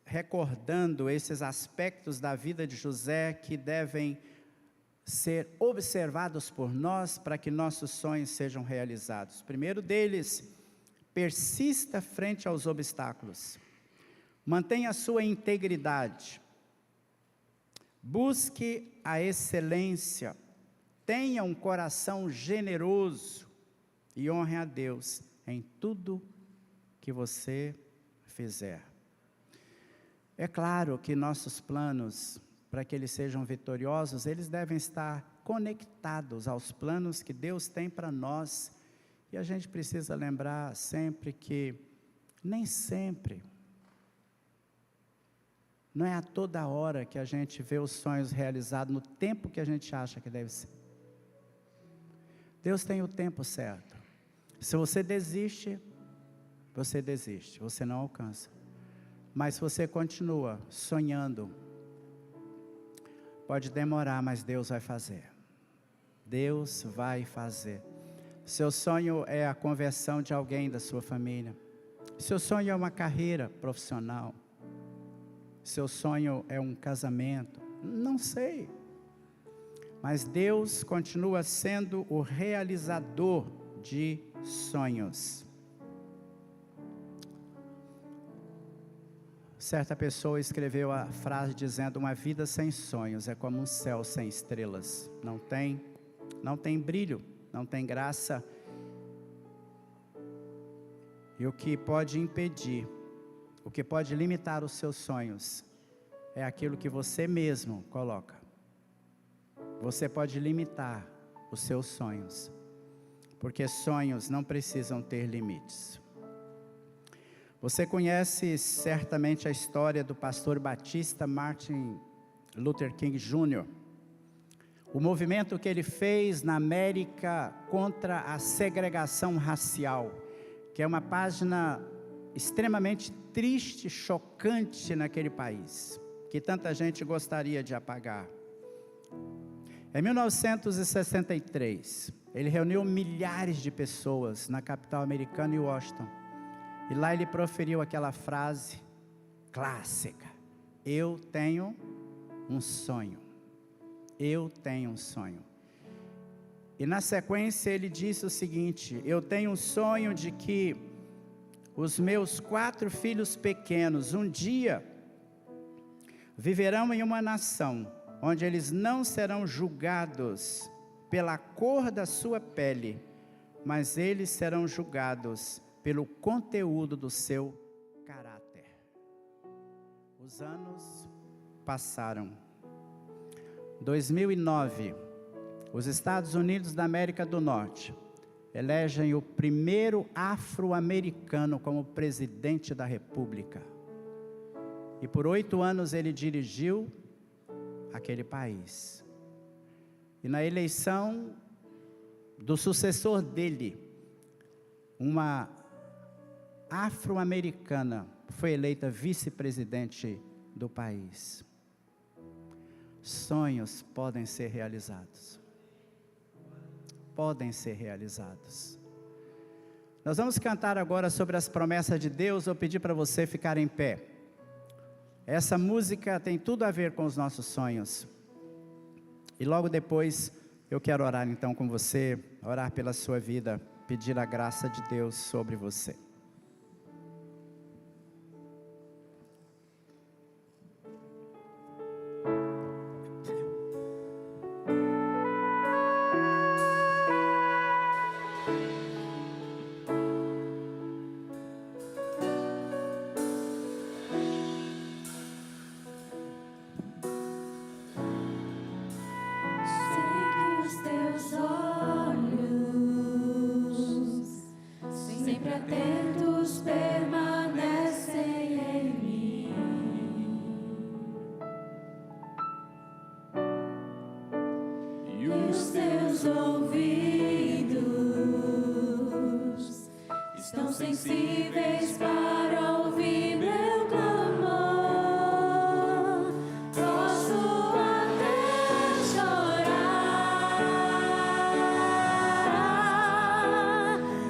recordando esses aspectos da vida de José que devem ser observados por nós para que nossos sonhos sejam realizados. Primeiro deles, persista frente aos obstáculos. Mantenha a sua integridade. Busque a excelência. Tenha um coração generoso e honre a Deus em tudo que você fizer. É claro que nossos planos, para que eles sejam vitoriosos, eles devem estar conectados aos planos que Deus tem para nós. E a gente precisa lembrar sempre que, nem sempre, não é a toda hora que a gente vê os sonhos realizados no tempo que a gente acha que deve ser. Deus tem o tempo certo. Se você desiste, você não alcança. Mas se você continua sonhando, pode demorar, mas Deus vai fazer. Deus vai fazer. Seu sonho é a conversão de alguém da sua família. Seu sonho é uma carreira profissional. Seu sonho é um casamento. Não sei. Mas Deus continua sendo o realizador de sonhos. Certa pessoa escreveu a frase dizendo: uma vida sem sonhos é como um céu sem estrelas. Não tem brilho, não tem graça. E o que pode impedir, o que pode limitar os seus sonhos, é aquilo que você mesmo coloca. Você pode limitar os seus sonhos, porque sonhos não precisam ter limites. Você conhece certamente a história do pastor batista Martin Luther King Jr., o movimento que ele fez na América contra a segregação racial, que é uma página extremamente triste, chocante naquele país, que tanta gente gostaria de apagar. Em 1963, ele reuniu milhares de pessoas na capital americana, em Washington, e lá ele proferiu aquela frase clássica: eu tenho um sonho, eu tenho um sonho. E na sequência ele disse o seguinte: eu tenho um sonho de que os meus 4 filhos pequenos um dia viverão em uma nação onde eles não serão julgados pela cor da sua pele, mas eles serão julgados pelo conteúdo do seu caráter. Os anos passaram. 2009, os Estados Unidos da América do Norte elegem o primeiro afro-americano como presidente da República. E por 8 anos ele dirigiu aquele país. E na eleição do sucessor dele, uma afro-americana foi eleita vice-presidente do país. Sonhos podem ser realizados. Podem ser realizados. Nós vamos cantar agora sobre as promessas de Deus. Eu pedi para você ficar em pé. Essa música tem tudo a ver com os nossos sonhos. E logo depois eu quero orar então com você, orar pela sua vida, pedir a graça de Deus sobre você. Sensíveis para ouvir meu clamor, posso até chorar,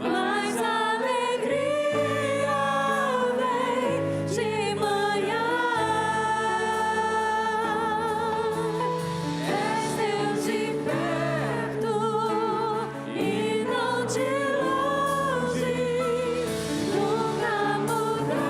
mas a alegria vem de manhã. És Deus de perto e não de longe. Nunca mudarás.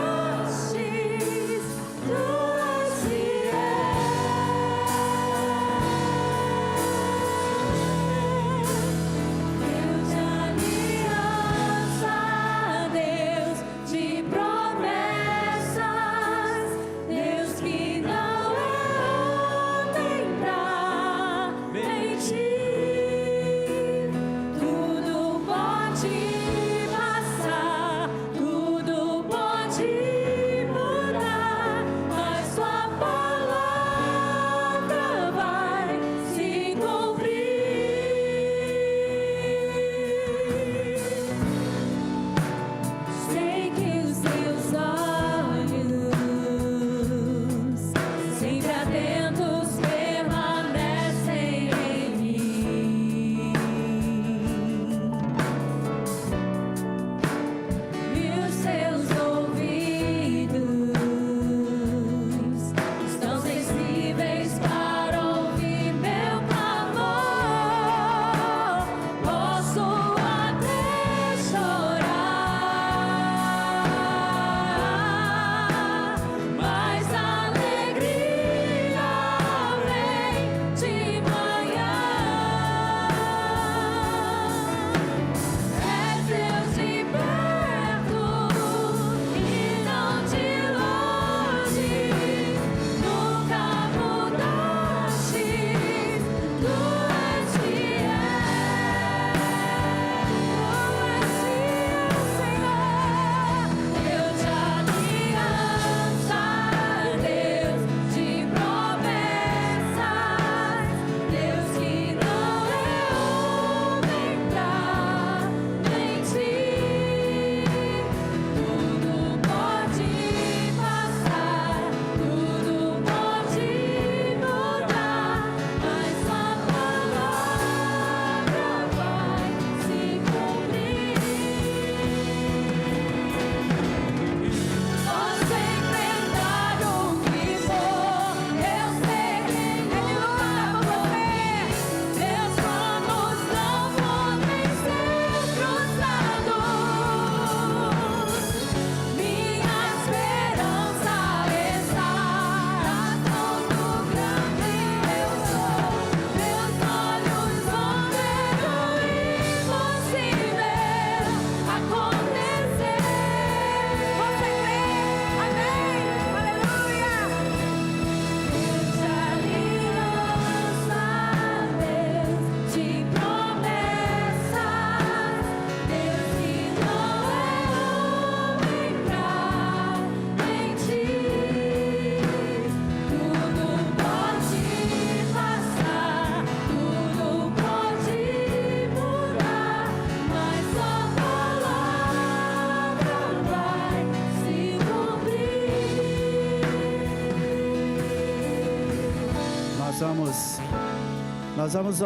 Nós vamos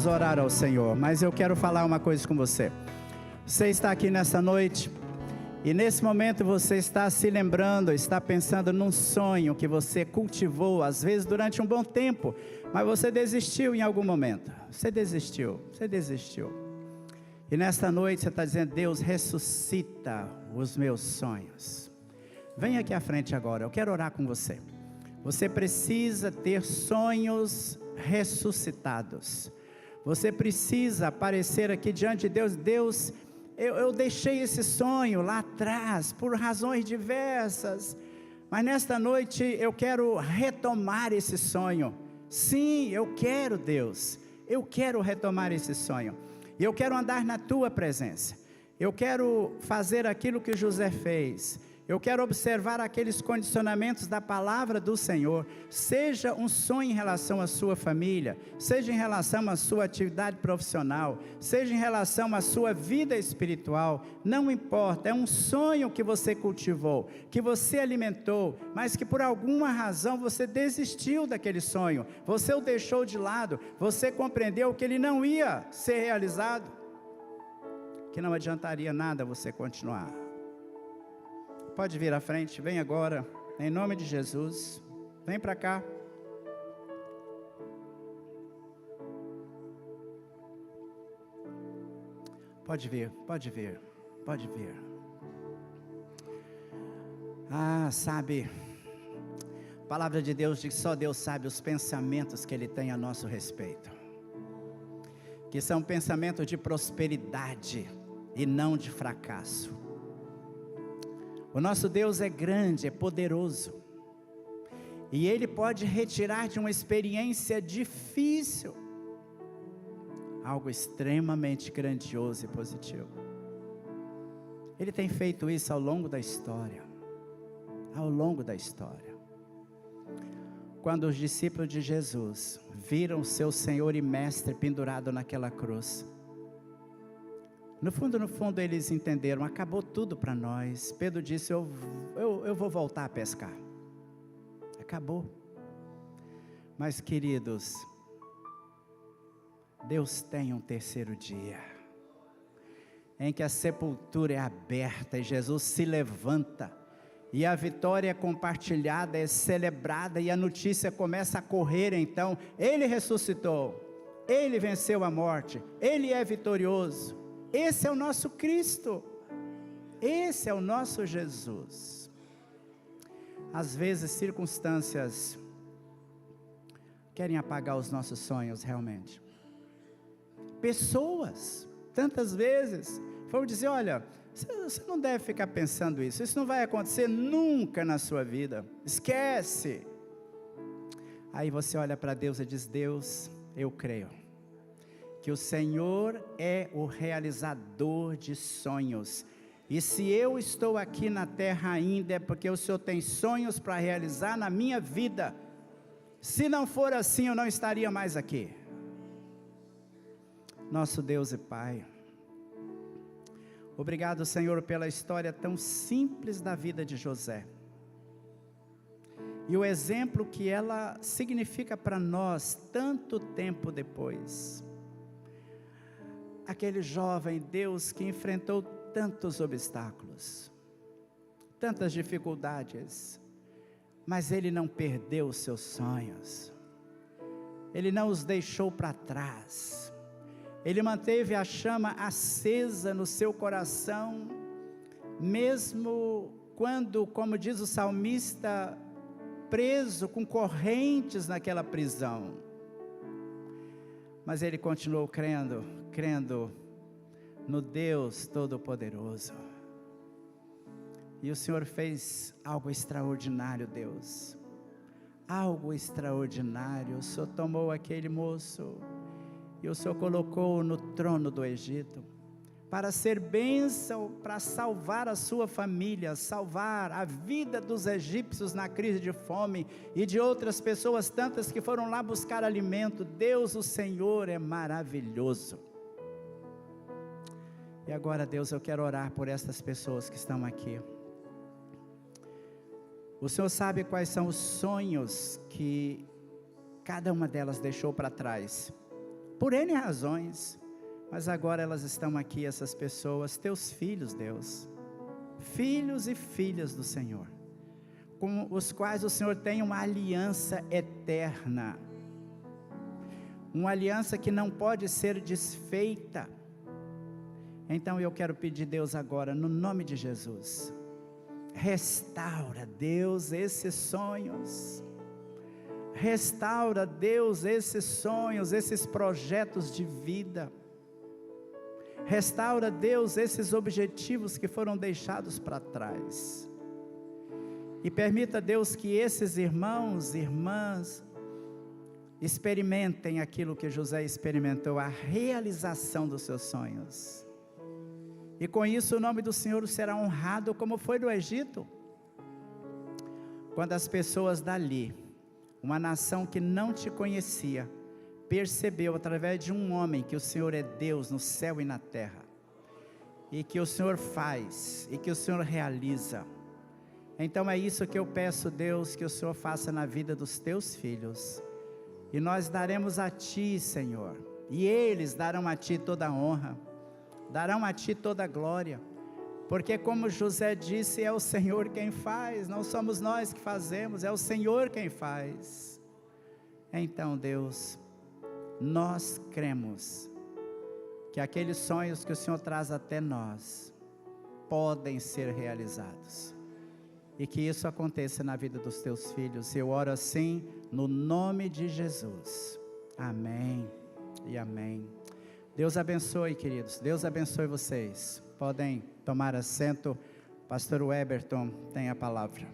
orar ao Senhor, mas eu quero falar uma coisa com você. Você está aqui nessa noite e nesse momento você está se lembrando, está pensando num sonho que você cultivou, às vezes durante um bom tempo, mas você desistiu em algum momento. Você desistiu. E nesta noite você está dizendo: Deus, ressuscita os meus sonhos. Vem aqui à frente agora, eu quero orar com você. Você precisa ter sonhos ressuscitados. Você precisa aparecer aqui diante de Deus. Deus, eu deixei esse sonho lá atrás, por razões diversas, mas nesta noite eu quero retomar esse sonho. Sim, eu quero, Deus, eu quero retomar esse sonho, e eu quero andar na tua presença. Eu quero fazer aquilo que José fez. Eu quero observar aqueles condicionamentos da palavra do Senhor. Seja um sonho em relação à sua família, seja em relação à sua atividade profissional, seja em relação à sua vida espiritual, não importa, é um sonho que você cultivou, que você alimentou, mas que por alguma razão você desistiu daquele sonho, você o deixou de lado, você compreendeu que ele não ia ser realizado, que não adiantaria nada você continuar. Pode vir à frente, vem agora, em nome de Jesus, vem para cá. Pode vir. Sabe, a palavra de Deus diz que só Deus sabe os pensamentos que Ele tem a nosso respeito, que são pensamentos de prosperidade e não de fracasso. O nosso Deus é grande, é poderoso, e Ele pode retirar de uma experiência difícil algo extremamente grandioso e positivo. Ele tem feito isso ao longo da história. Quando os discípulos de Jesus viram seu Senhor e Mestre pendurado naquela cruz, no fundo eles entenderam: acabou tudo para nós. Pedro disse: eu vou voltar a pescar. Acabou. Mas queridos, Deus tem um terceiro dia, em que a sepultura é aberta e Jesus se levanta, e a vitória é compartilhada, é celebrada, e a notícia começa a correr. Então, Ele ressuscitou, Ele venceu a morte, Ele é vitorioso. Esse é o nosso Cristo, esse é o nosso Jesus. Às vezes circunstâncias querem apagar os nossos sonhos realmente. Pessoas, tantas vezes, vão dizer: olha, você não deve ficar pensando isso não vai acontecer nunca na sua vida, esquece. Aí você olha para Deus e diz: Deus, eu creio que o Senhor é o realizador de sonhos, e se eu estou aqui na terra ainda, é porque o Senhor tem sonhos para realizar na minha vida. Se não for assim, eu não estaria mais aqui. Nosso Deus e Pai, obrigado, Senhor, pela história tão simples da vida de José, e o exemplo que ela significa para nós tanto tempo depois. Aquele jovem Deus que enfrentou tantos obstáculos, tantas dificuldades, mas ele não perdeu os seus sonhos, ele não os deixou para trás, ele manteve a chama acesa no seu coração, mesmo quando, como diz o salmista, preso com correntes naquela prisão. Mas ele continuou crendo no Deus Todo-Poderoso. E o Senhor fez algo extraordinário, Deus. Algo extraordinário. O Senhor tomou aquele moço e o Senhor colocou no trono do Egito, para ser bênção, para salvar a sua família, salvar a vida dos egípcios na crise de fome, e de outras pessoas tantas que foram lá buscar alimento. Deus, o Senhor, é maravilhoso. E agora, Deus, eu quero orar por estas pessoas que estão aqui. O Senhor sabe quais são os sonhos que cada uma delas deixou para trás, por N razões, mas agora elas estão aqui, essas pessoas, teus filhos, Deus, filhos e filhas do Senhor, com os quais o Senhor tem uma aliança eterna, uma aliança que não pode ser desfeita. Então eu quero pedir, Deus, agora, no nome de Jesus, restaura, Deus, esses sonhos, restaura, Deus, esses sonhos, esses projetos de vida, restaura, Deus, esses objetivos que foram deixados para trás, e permita, Deus, que esses irmãos e irmãs experimentem aquilo que José experimentou, a realização dos seus sonhos, e com isso o nome do Senhor será honrado, como foi no Egito, quando as pessoas dali, uma nação que não te conhecia, percebeu através de um homem que o Senhor é Deus no céu e na terra, e que o Senhor faz, e que o Senhor realiza. Então é isso que eu peço, Deus, que o Senhor faça na vida dos teus filhos, e nós daremos a ti, Senhor, e eles darão a ti toda a honra, darão a ti toda a glória, porque como José disse, é o Senhor quem faz, não somos nós que fazemos, é o Senhor quem faz. Então, Deus, nós cremos que aqueles sonhos que o Senhor traz até nós, podem ser realizados, e que isso aconteça na vida dos teus filhos. Eu oro assim, no nome de Jesus, amém e amém. Deus abençoe, queridos, Deus abençoe vocês, podem tomar assento. Pastor Weberton tem a palavra.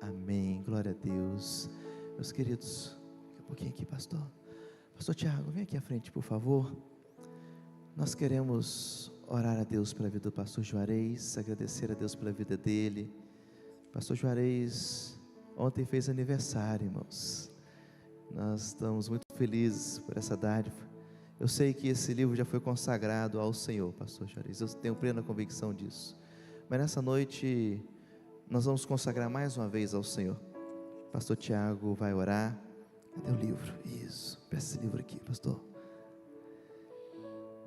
Amém, glória a Deus. Meus queridos, daqui a pouquinho aqui, pastor Tiago, vem aqui à frente, por favor. Nós queremos orar a Deus pela vida do pastor Juarez, agradecer a Deus pela vida dele. Pastor Juarez ontem fez aniversário, irmãos. Nós estamos muito felizes por essa dádiva. Eu sei que esse livro já foi consagrado ao Senhor, pastor Juarez, eu tenho plena convicção disso. Mas nessa noite nós vamos consagrar mais uma vez ao Senhor. Pastor Tiago vai orar. Cadê o livro? Isso, peça esse livro aqui, pastor.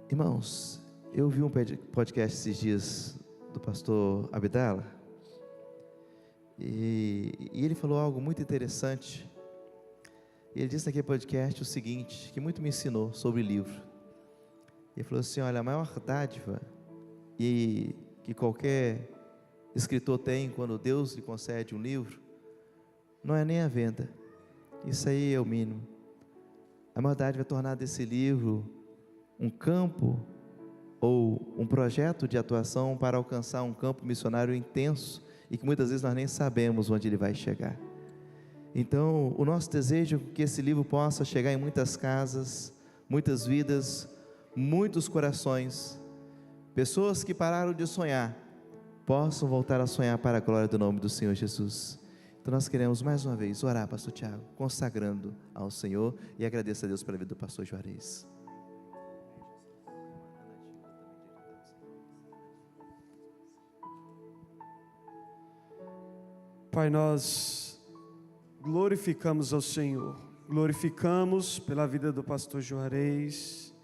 Irmãos, eu vi um podcast esses dias do pastor Abdala, e ele falou algo muito interessante. Ele disse naquele podcast o seguinte, que muito me ensinou sobre livro. Ele falou assim: olha, a maior dádiva que qualquer escritor tem quando Deus lhe concede um livro, não é nem a venda, isso aí é o mínimo. A maior dádiva é tornar desse livro um campo ou um projeto de atuação para alcançar um campo missionário intenso, e que muitas vezes nós nem sabemos onde ele vai chegar. Então o nosso desejo é que esse livro possa chegar em muitas casas, muitas vidas, muitos corações. Pessoas que pararam de sonhar possam voltar a sonhar para a glória do nome do Senhor Jesus. Então nós queremos mais uma vez orar, pastor Tiago, consagrando ao Senhor, e agradeço a Deus pela vida do pastor Juarez. Pai, nós glorificamos ao Senhor, glorificamos pela vida do pastor Juarez,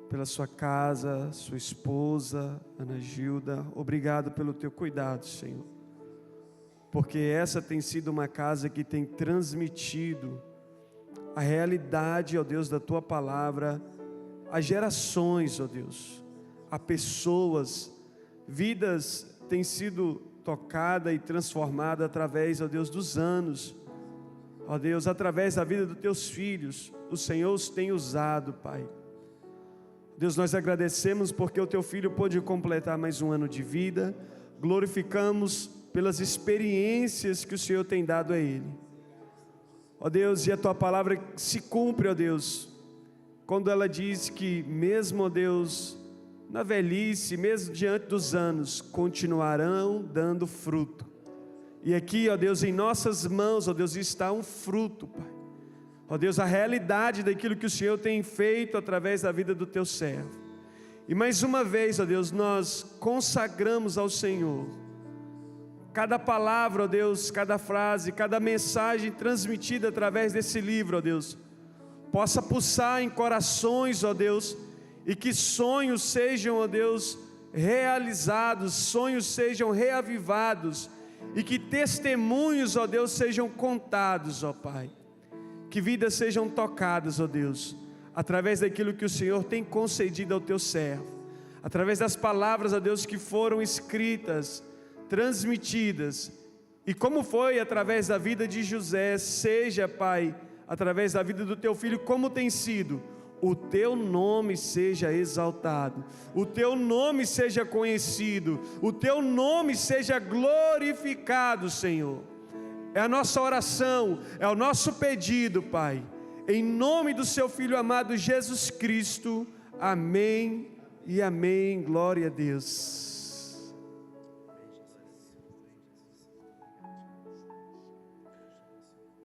pela sua casa, sua esposa, Ana Gilda. Obrigado pelo teu cuidado, Senhor, porque essa tem sido uma casa que tem transmitido a realidade, ó Deus, da tua palavra a gerações, ó Deus, a pessoas, vidas têm sido tocada e transformada através, ó Deus, dos anos, ó Deus, através da vida dos teus filhos. O Senhor os tem usado, Pai. Deus, nós agradecemos porque o teu filho pôde completar mais um ano de vida. Glorificamos pelas experiências que o Senhor tem dado a ele, ó Deus, e a tua palavra se cumpre, ó Deus, quando ela diz que mesmo, ó Deus, na velhice, mesmo diante dos anos, continuarão dando fruto. E aqui, ó Deus, em nossas mãos, ó Deus, está um fruto, Pai. ó Deus, a realidade daquilo que o Senhor tem feito através da vida do teu servo. E mais uma vez, ó Deus, nós consagramos ao Senhor cada palavra, ó Deus, cada frase, cada mensagem transmitida através desse livro, ó Deus, possa pulsar em corações, ó Deus, e que sonhos sejam, ó Deus, realizados, sonhos sejam reavivados, e que testemunhos, ó Deus, sejam contados, ó Pai, que vidas sejam tocadas, ó Deus, através daquilo que o Senhor tem concedido ao teu servo, através das palavras, ó Deus, que foram escritas, transmitidas, e como foi através da vida de José, seja, Pai, através da vida do teu filho, como tem sido, o teu nome seja exaltado, o teu nome seja conhecido, o teu nome seja glorificado, Senhor. É a nossa oração, é o nosso pedido, Pai, em nome do seu Filho amado Jesus Cristo, amém e amém, glória a Deus.